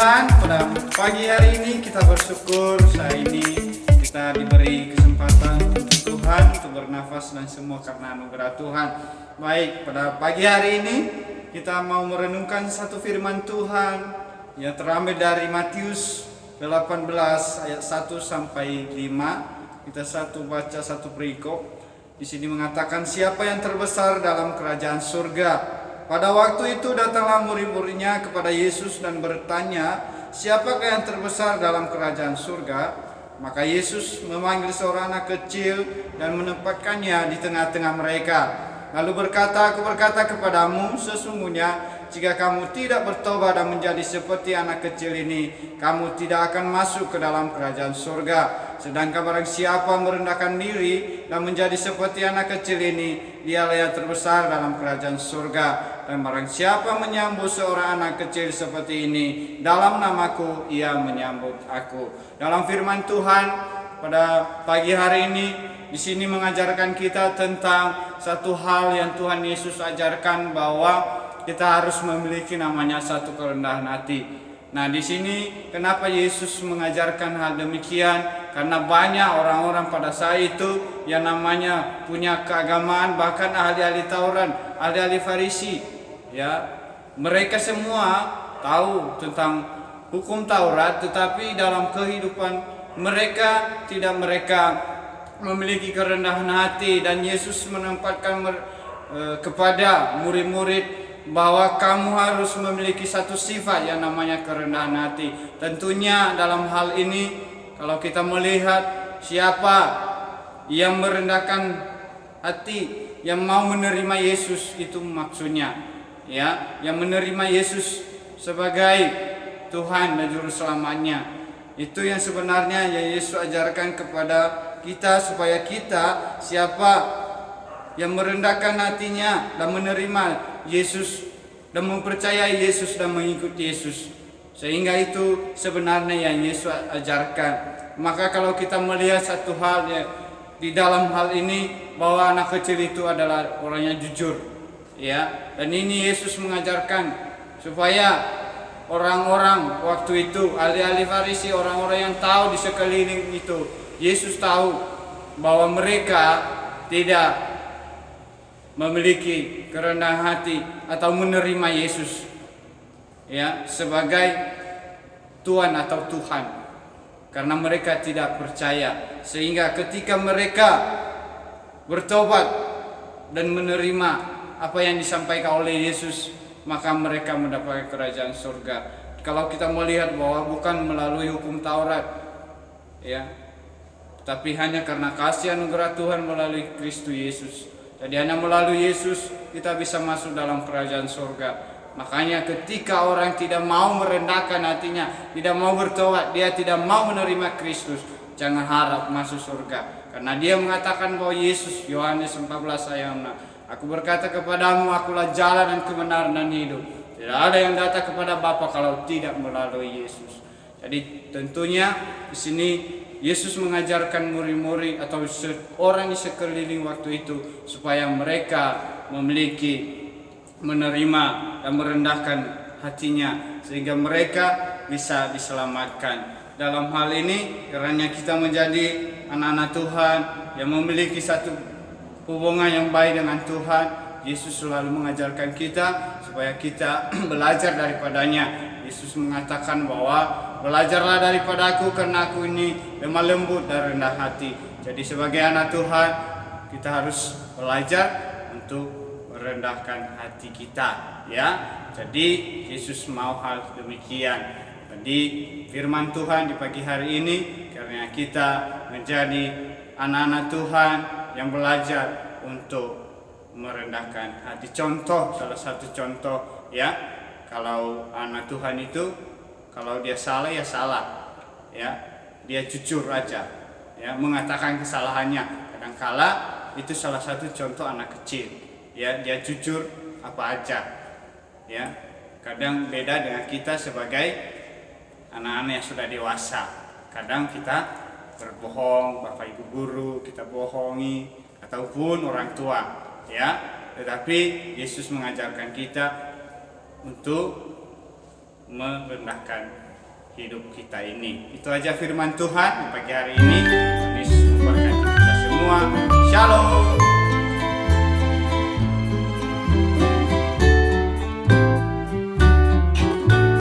Tuhan, pada pagi hari ini kita bersyukur saat ini kita diberi kesempatan untuk Tuhan untuk bernafas dan semua karena anugerah Tuhan. Baik, pada pagi hari ini kita mau merenungkan satu firman Tuhan yang terambil dari Matius 18 ayat 1 sampai 5. Kita baca satu perikop. Di sini mengatakan, siapa yang terbesar dalam kerajaan surga? Pada waktu itu datanglah murid-muridnya kepada Yesus dan bertanya, siapakah yang terbesar dalam kerajaan surga? Maka Yesus memanggil seorang anak kecil dan menempatkannya di tengah-tengah mereka. Lalu berkata, aku berkata kepadamu, sesungguhnya jika kamu tidak bertobat dan menjadi seperti anak kecil ini, kamu tidak akan masuk ke dalam kerajaan surga. Sedangkan barang siapa merendahkan diri dan menjadi seperti anak kecil ini, dialah yang terbesar dalam kerajaan surga. Dan barang siapa menyambut seorang anak kecil seperti ini dalam namaku, ia menyambut aku. Dalam firman Tuhan pada pagi hari ini, di sini mengajarkan kita tentang satu hal yang Tuhan Yesus ajarkan, bahwa kita harus memiliki namanya satu kerendahan hati. Nah, di sini kenapa Yesus mengajarkan hal demikian? Karena banyak orang-orang pada saat itu yang namanya punya keagamaan, bahkan ahli-ahli Taurat, ahli-ahli Farisi, ya, mereka semua tahu tentang hukum Taurat, tetapi dalam kehidupan mereka tidak memiliki kerendahan hati. Dan Yesus menempatkan kepada murid-murid bahwa kamu harus memiliki satu sifat yang namanya kerendahan hati. Tentunya dalam hal ini, kalau kita melihat siapa yang merendahkan hati, yang mau menerima Yesus, itu maksudnya, ya, yang menerima Yesus sebagai Tuhan dan Juru Selamatnya. Itu yang sebenarnya yang Yesus ajarkan kepada kita, supaya kita, siapa yang merendahkan hatinya dan menerima Yesus dan mempercayai Yesus dan mengikuti Yesus. Sehingga itu sebenarnya yang Yesus ajarkan. Maka kalau kita melihat satu hal ya, di dalam hal ini, bahwa anak kecil itu adalah orang yang jujur, ya. Dan ini Yesus mengajarkan supaya orang-orang waktu itu, ahli-ahli Farisi, orang-orang yang tahu di sekeliling itu, Yesus tahu bahwa mereka tidak memiliki kerendahan hati atau menerima Yesus, ya, sebagai Tuhan atau Tuhan, karena mereka tidak percaya. Sehingga ketika mereka bertobat dan menerima apa yang disampaikan oleh Yesus, maka mereka mendapatkan kerajaan surga. Kalau kita melihat bahwa bukan melalui hukum Taurat, ya, tapi hanya karena kasih anugerah Tuhan melalui Kristus Yesus. Jadi hanya melalui Yesus kita bisa masuk dalam kerajaan surga. Makanya ketika orang tidak mau merendahkan hatinya, tidak mau bertobat, dia tidak mau menerima Kristus, jangan harap masuk surga. Karena dia mengatakan bahwa Yesus, Yohanes 14 ayat 6, aku berkata kepadamu, akulah jalan dan kebenaran dan hidup. Tidak ada yang datang kepada Bapa kalau tidak melalui Yesus. Jadi tentunya di sini Yesus mengajarkan murid-murid atau orang di sekeliling waktu itu supaya mereka menerima dan merendahkan hatinya, sehingga mereka bisa diselamatkan. Dalam hal ini, karena kita menjadi anak-anak Tuhan yang memiliki satu hubungan yang baik dengan Tuhan, Yesus selalu mengajarkan kita supaya kita belajar daripadanya. Yesus mengatakan bahwa belajarlah daripada aku, karena aku ini lemah lembut dan rendah hati. Jadi sebagai anak Tuhan, kita harus belajar untuk merendahkan hati kita, ya. Jadi Yesus mau hal demikian. Jadi firman Tuhan di pagi hari ini, karena kita menjadi anak-anak Tuhan yang belajar untuk merendahkan hati. Salah satu contoh, ya. Kalau anak Tuhan itu, kalau dia salah ya salah, ya, dia jujur aja, ya, mengatakan kesalahannya. Kadangkala itu salah satu contoh anak kecil, ya, dia jujur apa aja, ya. Kadang beda dengan kita sebagai anak-anak yang sudah dewasa. Kadang kita berbohong, bapak ibu guru kita bohongi, ataupun orang tua, ya. Tetapi Yesus mengajarkan kita untuk merendahkan hidup kita ini. Itu aja firman Tuhan di pagi hari ini. Tuhan Yesus memberkati kita semua. Shalom.